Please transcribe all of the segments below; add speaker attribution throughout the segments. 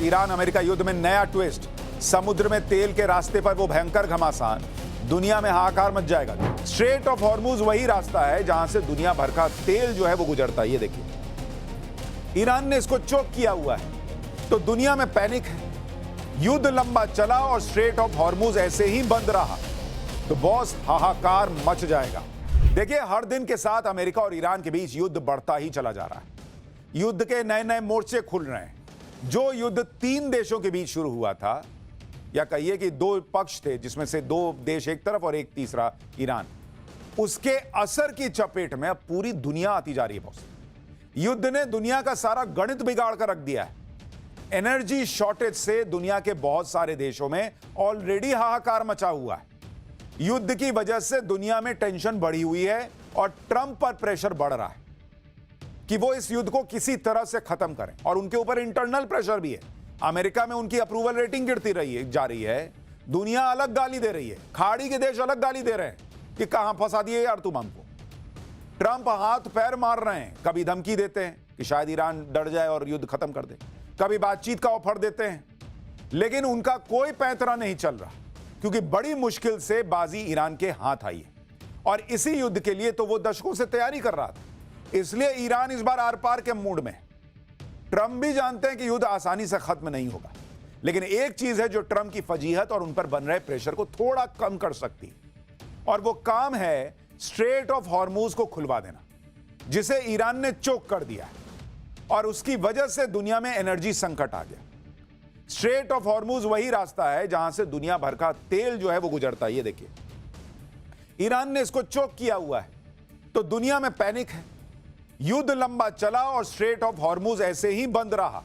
Speaker 1: Iran America युद्ध में नया ट्विस्ट। समुद्र में तेल के रास्ते पर वो भयंकर घमासान, दुनिया में हाहाकार मच जाएगा। स्ट्रेट ऑफ हॉर्मुज वही रास्ता है जहां से दुनिया भर का तेल जो है वो गुजरता है। ये देखिए, ईरान ने इसको चोक किया हुआ है तो दुनिया में पैनिक है। युद्ध लंबा चला और स्ट्रेट ऑफ हॉर्मुज ऐसे ही बंद रहा तो बॉस हाहाकार मच जाएगा। देखिए, हर दिन के साथ अमेरिका और ईरान के बीच युद्ध बढ़ता ही चला जा रहा है। युद्ध के नए नए मोर्चे खुल रहे हैं। जो युद्ध 3 देशों के बीच शुरू हुआ था, या कहिए कि 2 पक्ष थे जिसमें से 2 देश एक तरफ और एक तीसरा ईरान, उसके असर की चपेट में अब पूरी दुनिया आती जा रही है बॉस। युद्ध ने दुनिया का सारा गणित बिगाड़ कर रख दिया है। एनर्जी शॉर्टेज से दुनिया के बहुत सारे देशों में ऑलरेडी हाहाकार मचा हुआ है। युद्ध की वजह से दुनिया में टेंशन बढ़ी हुई है और ट्रंप पर प्रेशर बढ़ रहा है कि वो इस युद्ध को किसी तरह से खत्म करें, और उनके ऊपर इंटरनल प्रेशर भी है। अमेरिका में उनकी अप्रूवल रेटिंग गिरती जा रही है। दुनिया अलग गाली दे रही है, खाड़ी के देश अलग गाली दे रहे हैं कि कहां फंसा दिए यार तुम हमको। ट्रंप हाथ पैर मार रहे हैं, कभी धमकी देते हैं कि शायद ईरान डर जाए और युद्ध खत्म कर दे, कभी बातचीत का ऑफर देते हैं, लेकिन उनका कोई पैंतरा नहीं चल रहा क्योंकि बड़ी मुश्किल से बाजी ईरान के हाथ आई है। और इसी युद्ध के लिए तो वो दशकों से तैयारी कर रहा था, इसलिए ईरान इस बार आर पार के मूड में है। ट्रंप भी जानते हैं कि युद्ध आसानी से खत्म नहीं होगा, लेकिन एक चीज है जो ट्रंप की फजीहत और उन पर बन रहे प्रेशर को थोड़ा कम कर सकती है, और वो काम है स्ट्रेट ऑफ हॉर्मुज को खुलवा देना, जिसे ईरान ने चोक कर दिया है और उसकी वजह से दुनिया में एनर्जी संकट आ गया। स्ट्रेट ऑफ हॉर्मुज वही रास्ता है जहां से दुनिया भर का तेल जो है वो गुजरता है। ये देखिए, ईरान ने इसको चोक किया हुआ है तो दुनिया में पैनिक है। युद्ध लंबा चला और स्ट्रेट ऑफ हॉर्मुज ऐसे ही बंद रहा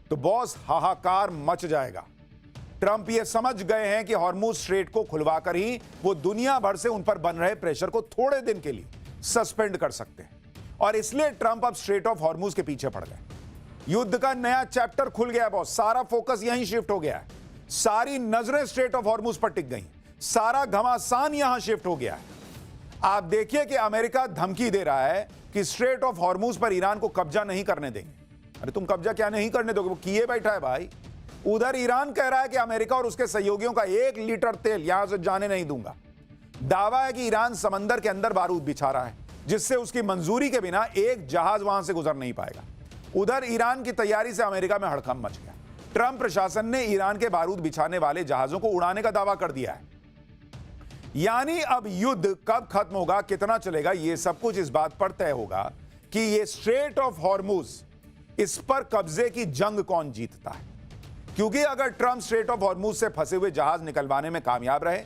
Speaker 1: तो बॉस हाहाकार मच जाएगा। ट्रंप ये समझ गए हैं कि हॉर्मुज स्ट्रेट को खुलवाकर ही वो दुनिया भर से उन पर बन रहे प्रेशर को थोड़े दिन के लिए सस्पेंड कर सकते हैं, और इसलिए ट्रंप अब स्ट्रेट ऑफ हॉर्मुज के पीछे पड़ गए। युद्ध का नया चैप्टर खुल गया बॉस, सारा फोकस यहीं शिफ्ट हो गया है। सारी नजरें स्ट्रेट ऑफ हॉर्मुज पर टिक गई, सारा घमासान यहां शिफ्ट हो गया है। आप देखिए कि अमेरिका धमकी दे रहा है कि स्ट्रेट ऑफ हॉर्मुज पर ईरान को कब्जा नहीं करने देंगे। अरे तुम कब्जा क्या नहीं करने दोगे, वो किए बैठा है भाई। उधर ईरान कह रहा है कि अमेरिका और उसके सहयोगियों का 1 लीटर तेल यहां से जाने नहीं दूंगा। दावा है कि ईरान समंदर के अंदर बारूद बिछा रहा है, जिससे उसकी मंजूरी के बिना एक जहाज वहां से गुजर नहीं पाएगा। उधर ईरान की तैयारी से अमेरिका में हड़कंप मच गया। ट्रंप प्रशासन ने ईरान के बारूद बिछाने वाले जहाजों को उड़ाने का दावा कर दिया है। यानी अब युद्ध कब खत्म होगा, कितना चलेगा, यह सब कुछ इस बात पर तय होगा कि यह स्ट्रेट ऑफ हॉर्मुज, इस पर कब्जे की जंग कौन जीतता है। क्योंकि अगर ट्रंप स्ट्रेट ऑफ हॉर्मुज से फंसे हुए जहाज निकलवाने में कामयाब रहे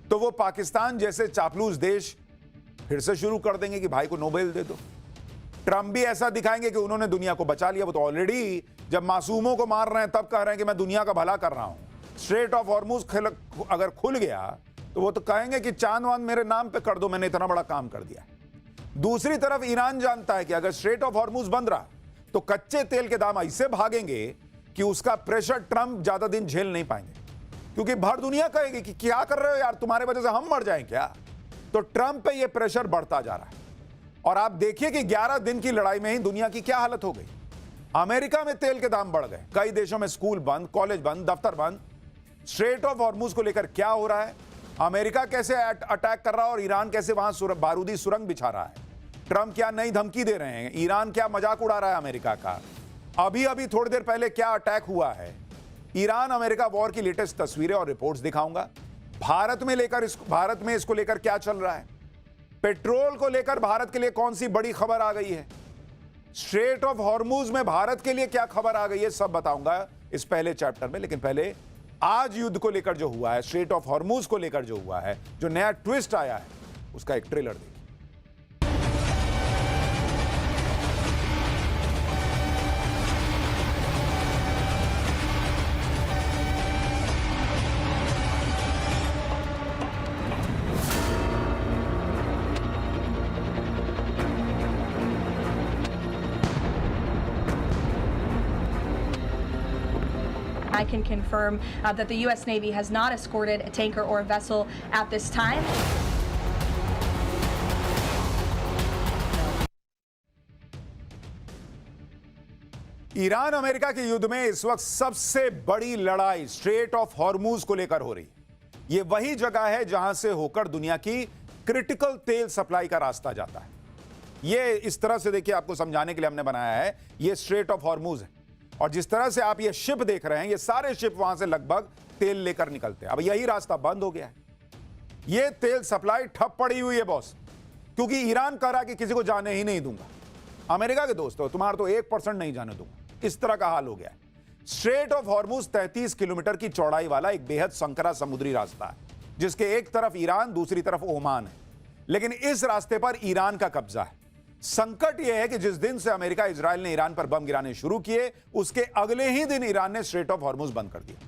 Speaker 1: तो वो पाकिस्तान जैसे चापलूस देश फिर से शुरू कर देंगे कि भाई को नोबेल दे दो। ट्रंप भी ऐसा दिखाएंगे कि उन्होंने दुनिया को बचा लिया। वो तो ऑलरेडी जब मासूमों को मार रहे हैं तब कह रहे हैं कि मैं दुनिया का भला कर रहा हूं। स्ट्रेट ऑफ हॉर्मुज अगर खुल गया तो वो तो कहेंगे कि चांद वांद मेरे नाम पे कर दो, मैंने इतना बड़ा काम कर दिया। दूसरी तरफ ईरान जानता है कि अगर स्ट्रेट ऑफ हॉर्मुज बंद रहा तो कच्चे तेल के दाम ऐसे भागेंगे कि उसका प्रेशर ट्रंप ज्यादा दिन झेल नहीं पाएंगे, क्योंकि भर दुनिया कहेगी कि क्या कर रहे हो यार, तुम्हारे वजह से हम मर जाएं क्या। तो ट्रंप पे ये प्रेशर बढ़ता जा रहा है, और आप देखिए कि 11 दिन की लड़ाई में ही दुनिया की क्या हालत हो गई। अमेरिका में तेल के दाम बढ़ गए, कई देशों में स्कूल बंद, कॉलेज बंद, दफ्तर बंद। स्ट्रेट ऑफ हॉर्मुज को लेकर क्या हो रहा है, अमेरिका कैसे अटैक कर रहा है और ईरान कैसे वहां बारूदी सुरंग बिछा रहा है। ट्रंप क्या नई धमकी दे रहे हैं, ईरान क्या मजाक उड़ा रहा है अमेरिका का। अभी थोड़ी देर पहले क्या अटैक हुआ है। ईरान अमेरिका वॉर की लेटेस्ट तस्वीरें और रिपोर्ट्स दिखाऊंगा। भारत में इसको लेकर क्या चल रहा है, पेट्रोल को लेकर भारत के लिए कौन सी बड़ी खबर आ गई है, स्ट्रेट ऑफ हॉर्मुज में भारत के लिए क्या खबर आ गई है, सब बताऊंगा इस पहले चैप्टर में। लेकिन पहले आज युद्ध को लेकर जो हुआ है, स्ट्रेट ऑफ हॉर्मुज को लेकर जो हुआ है, जो नया ट्विस्ट आया है, उसका एक ट्रेलर देखिए।
Speaker 2: I can confirm that the U.S. Navy has not escorted a tanker or a vessel at this time.
Speaker 1: Iran America के युद्ध में इस वक्त सबसे बड़ी लड़ाई स्ट्रेट ऑफ हॉर्मूज को लेकर हो रही। यह वही जगह है जहां से होकर दुनिया की क्रिटिकल तेल सप्लाई का रास्ता जाता है। यह इस तरह से देखिए, आपको समझाने के लिए हमने बनाया है। यह स्ट्रेट ऑफ हॉर्मूज है और जिस तरह से आप ये शिप देख रहे हैं, ये सारे शिप वहां से लगभग तेल लेकर निकलते हैं। अब यही रास्ता बंद हो गया है। यह तेल सप्लाई ठप पड़ी हुई है बॉस, क्योंकि ईरान कह रहा कि किसी को जाने ही नहीं दूंगा। अमेरिका के दोस्तों, तुम्हारा तो 1% नहीं जाने दूंगा। इस तरह का हाल हो गया है। स्ट्रेट ऑफ हॉर्मूज 33 किलोमीटर की चौड़ाई वाला एक बेहद संकरा समुद्री रास्ता है, जिसके एक तरफ ईरान, दूसरी तरफ ओमान है। लेकिन इस रास्ते पर ईरान का कब्जा है। संकट यह है कि जिस दिन से अमेरिका इजराइल ने ईरान पर बम गिराने शुरू किए, उसके अगले ही दिन ईरान ने स्ट्रेट ऑफ हॉर्मूज बंद कर दिया,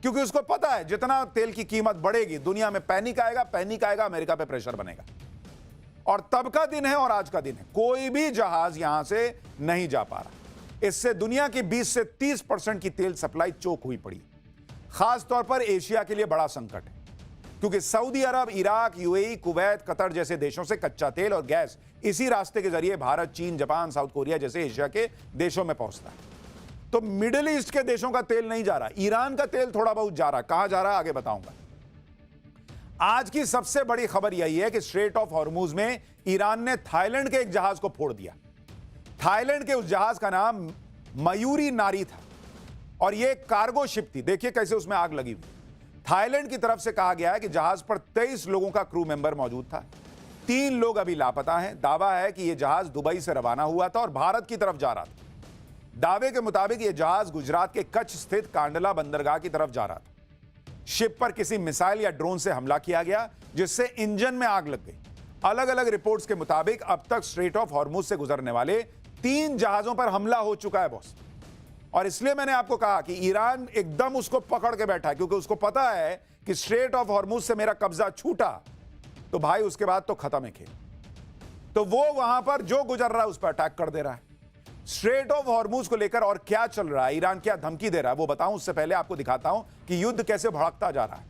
Speaker 1: क्योंकि उसको पता है जितना तेल की कीमत बढ़ेगी, दुनिया में पैनिक आएगा, अमेरिका पे प्रेशर बनेगा। और तब का दिन है और आज का दिन है। कोई भी जहाज यहां से नहीं जा पा रहा। इससे दुनिया की 20 से 30% की तेल सप्लाई चोक हुई पड़ी। खास तौर पर एशिया के लिए बड़ा संकट है, क्योंकि सऊदी अरब, इराक, यूएई, कुवैत, कतर जैसे देशों से कच्चा तेल और गैस इसी रास्ते के जरिए भारत, चीन, जापान, साउथ कोरिया जैसे एशिया के देशों में पहुंचता है। तो मिडिल ईस्ट के देशों का तेल नहीं जा रहा। ईरान का तेल थोड़ा बहुत जा रहा। कहां जा रहा है आगे बताऊंगा। आज की सबसे बड़ी खबर यही है कि स्ट्रेट ऑफ हॉर्मूज में ईरान ने थाईलैंड के एक जहाज को फोड़ दिया। थाईलैंड के उस जहाज का नाम मयूरी नारी था और यह कार्गो शिप थी। देखिए कैसे उसमें आग लगी हुई। थाईलैंड की तरफ से कहा गया है कि जहाज पर 23 लोगों का क्रू मेंबर मौजूद था। 3 लोग अभी लापता हैं। दावा है कि यह जहाज दुबई से रवाना हुआ था और भारत की तरफ जा रहा था। दावे के मुताबिक यह जहाज गुजरात के कच्छ स्थित कांडला बंदरगाह की तरफ जा रहा था। शिप पर किसी मिसाइल या ड्रोन से हमला किया गया, जिससे इंजन में आग लग गई। अलग अलग रिपोर्ट्स के मुताबिक अब तक स्ट्रेट ऑफ हॉर्मूज से गुजरने वाले 3 जहाजों पर हमला हो चुका है बॉस। और इसलिए मैंने आपको कहा कि ईरान एकदम उसको पकड़ के बैठा है, क्योंकि उसको पता है कि स्ट्रेट ऑफ हॉर्मूज से मेरा कब्जा छूटा तो भाई उसके बाद तो खत्म है खेल। तो वो वहां पर जो गुजर रहा है उस पर अटैक कर दे रहा है। स्ट्रेट ऑफ हॉर्मूज को लेकर और क्या चल रहा है, ईरान क्या धमकी दे रहा है, वो बताऊं उससे पहले आपको दिखाता हूं कि युद्ध कैसे भड़कता जा रहा है।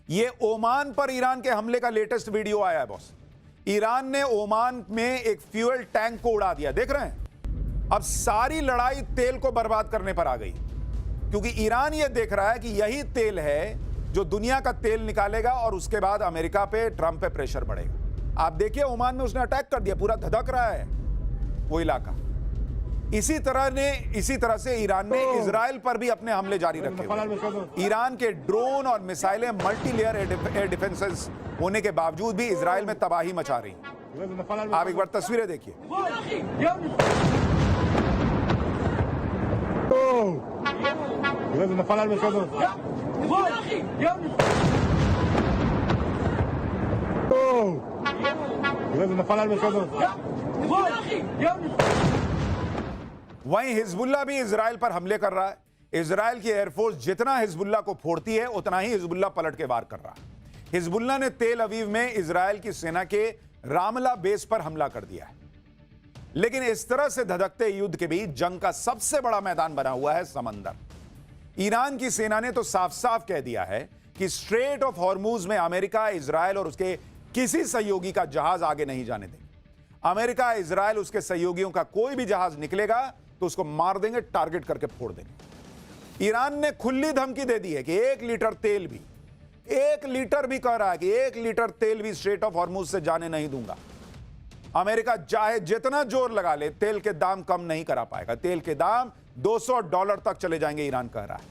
Speaker 1: ये ओमान पर ईरान के हमले का लेटेस्ट वीडियो आया है बॉस। ईरान ने ओमान में एक फ्यूल टैंक को उड़ा दिया, देख रहे हैं। अब सारी लड़ाई तेल को बर्बाद करने पर आ गई, क्योंकि ईरान ये देख रहा है कि यही तेल है जो दुनिया का तेल निकालेगा और उसके बाद अमेरिका पे, ट्रंप पे प्रेशर बढ़ेगा। आप देखिए ओमान में उसने अटैक कर दिया, पूरा धधक रहा है वो इलाका। इसी तरह से ईरान ने इजराइल पर भी अपने हमले जारी रखे हुए। ईरान के ड्रोन और मिसाइलें मल्टी लेयर एयर डिफेंसेस होने के बावजूद भी इजराइल में तबाही मचा रही। आप एक बार तस्वीरें देखिए। वहीं हिजबुल्लाह भी इजराइल पर हमले कर रहा है। इजराइल की एयरफोर्स जितना हिजबुल्लाह को फोड़ती है, उतना ही हिजबुल्लाह पलट के वार कर रहा है। हिजबुल्लाह ने तेल अवीव में इजराइल की सेना के रामला बेस पर हमला कर दिया है। लेकिन इस तरह से धधकते युद्ध के बीच जंग का सबसे बड़ा मैदान बना हुआ है समंदर। ईरान की सेना ने तो साफ साफ कह दिया है कि स्ट्रेट ऑफ हॉर्मूज में अमेरिका, इजराइल और उसके किसी सहयोगी का जहाज आगे नहीं जाने देंगे। अमेरिका, इजराइल, उसके सहयोगियों का कोई भी जहाज निकलेगा तो उसको मार देंगे, टारगेट करके फोड़ देंगे। ईरान ने खुली धमकी दे दी है कि 1 लीटर तेल भी, 1 लीटर भी कह रहा है कि 1 लीटर तेल भी स्ट्रेट ऑफ हॉर्मूज से जाने नहीं दूंगा। अमेरिका चाहे जितना जोर लगा ले, तेल के दाम कम नहीं करा पाएगा। तेल के दाम $200 तक चले जाएंगे, ईरान कह रहा है।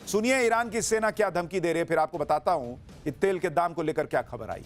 Speaker 1: सुनिए ईरान की सेना क्या धमकी दे रही है, फिर आपको बताता हूं कि तेल के दाम को लेकर क्या खबर आई।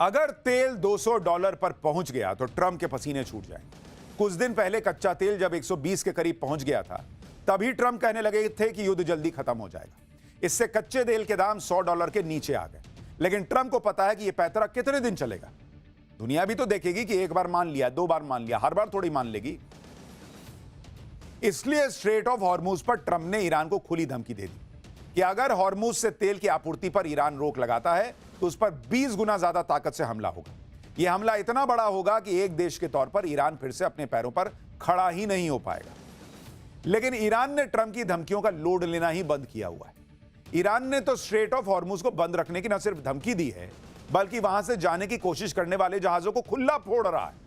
Speaker 1: अगर तेल $200 पर पहुंच गया तो ट्रंप के पसीने छूट जाएंगे। कुछ दिन पहले कच्चा तेल जब 120 के करीब पहुंच गया था, तभी ट्रंप कहने लगे थे कि युद्ध जल्दी खत्म हो जाएगा। इससे कच्चे तेल के दाम $100 के नीचे आ गए। लेकिन ट्रंप को पता है कि यह पैतरा कितने दिन चलेगा। दुनिया भी तो देखेगी कि एक बार मान लिया, 2 बार मान लिया, हर बार थोड़ी मान लेगी। इसलिए स्ट्रेट ऑफ हॉर्मूज पर ट्रंप ने ईरान को खुली धमकी दे दी कि अगर हॉर्मूज से तेल की आपूर्ति पर ईरान रोक लगाता है तो उस पर 20 गुना ज्यादा ताकत से हमला होगा। यह हमला इतना बड़ा होगा कि एक देश के तौर पर ईरान फिर से अपने पैरों पर खड़ा ही नहीं हो पाएगा। लेकिन ईरान ने ट्रंप की धमकियों का लोड लेना ही बंद किया हुआ है। ईरान ने तो स्ट्रेट ऑफ हॉर्मुज को बंद रखने की न सिर्फ धमकी दी है, बल्कि वहां से जाने की कोशिश करने वाले जहाजों को खुला फोड़ रहा है।